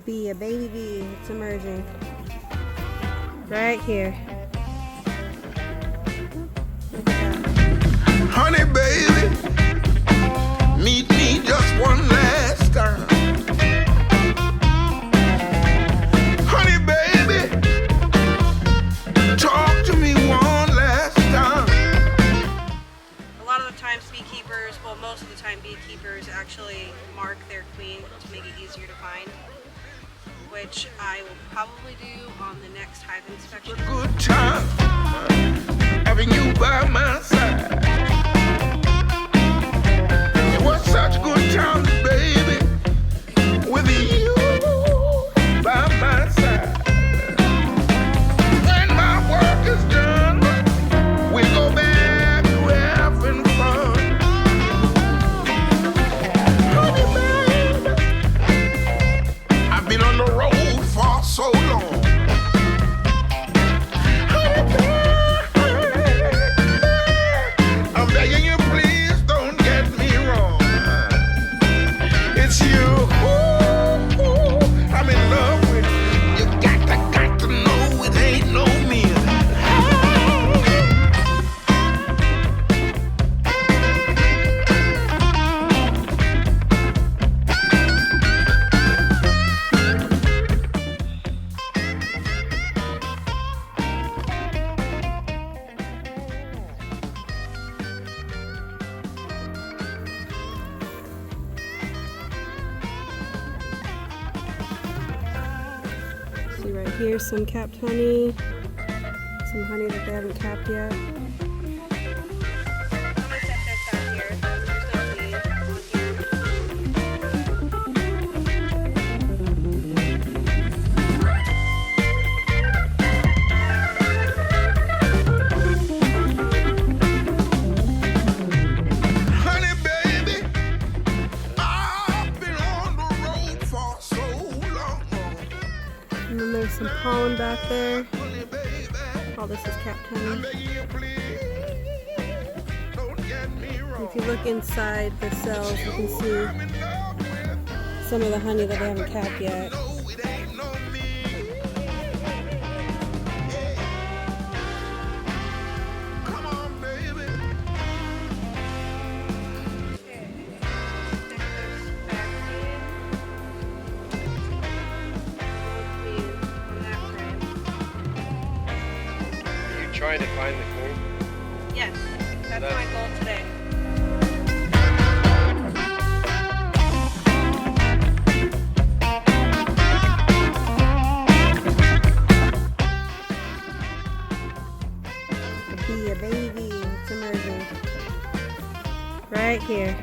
bee, a baby bee. It's emerging. Right here. Look at that. Honey, baby, meet me just one last time. Honey, baby, talk to me one last time. A lot of the times beekeepers, well most of the time beekeepers actually mark their queen to make it easier to find, which I will probably do on the next hive inspection. A good time having you by my side. It was such good times, baby, with you by my side. When my work is done, we go back to having fun. Honey, baby, I've been on the road for so long. I'm begging you, please don't get me wrong. It's you. Ooh, I'm in love with. You got to know it ain't no me. See right here, some capped honey. Some honey that they haven't capped yet. I'm gonna set this out here. There's no queen on Honey, baby, I've been on the road for so long. And then there's some pollen back there. Honey, baby, All this is capped I'm honey. begging you, please don't get me wrong. If you look inside the cells, you can see I'm in love with. some of the honey that they haven't capped yet. No, it ain't no me. Come on, baby. Are you trying to find the queen? Yes, that's my goal today. A bee, a baby, it's emerging. Right here.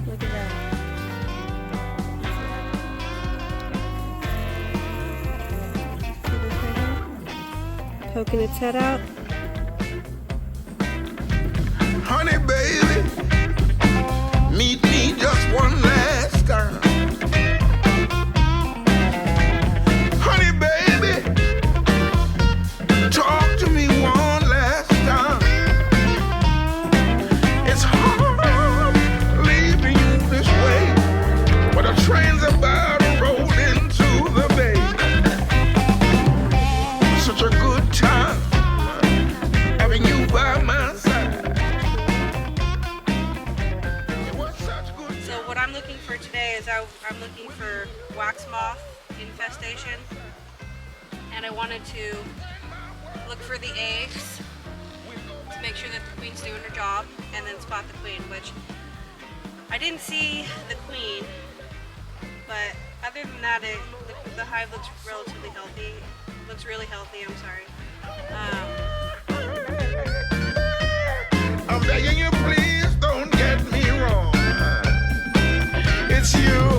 Look at that. See this right here? Poking its head out. Honey, baby, meet me just one last time. Honey, baby, talk to me one last time. It's hard leaving you this way, but the train's about to roll into the bay. Such a good time having you by my side. It was such good So what I'm looking for today is I'm looking for wax moth infestation, and I wanted to look for the eggs to make sure that the queen's doing her job, and then spot the queen, which I didn't see the queen, but other than that, the hive looks relatively healthy. Looks really healthy, I'm sorry. I'm begging you, please don't get me wrong. It's you.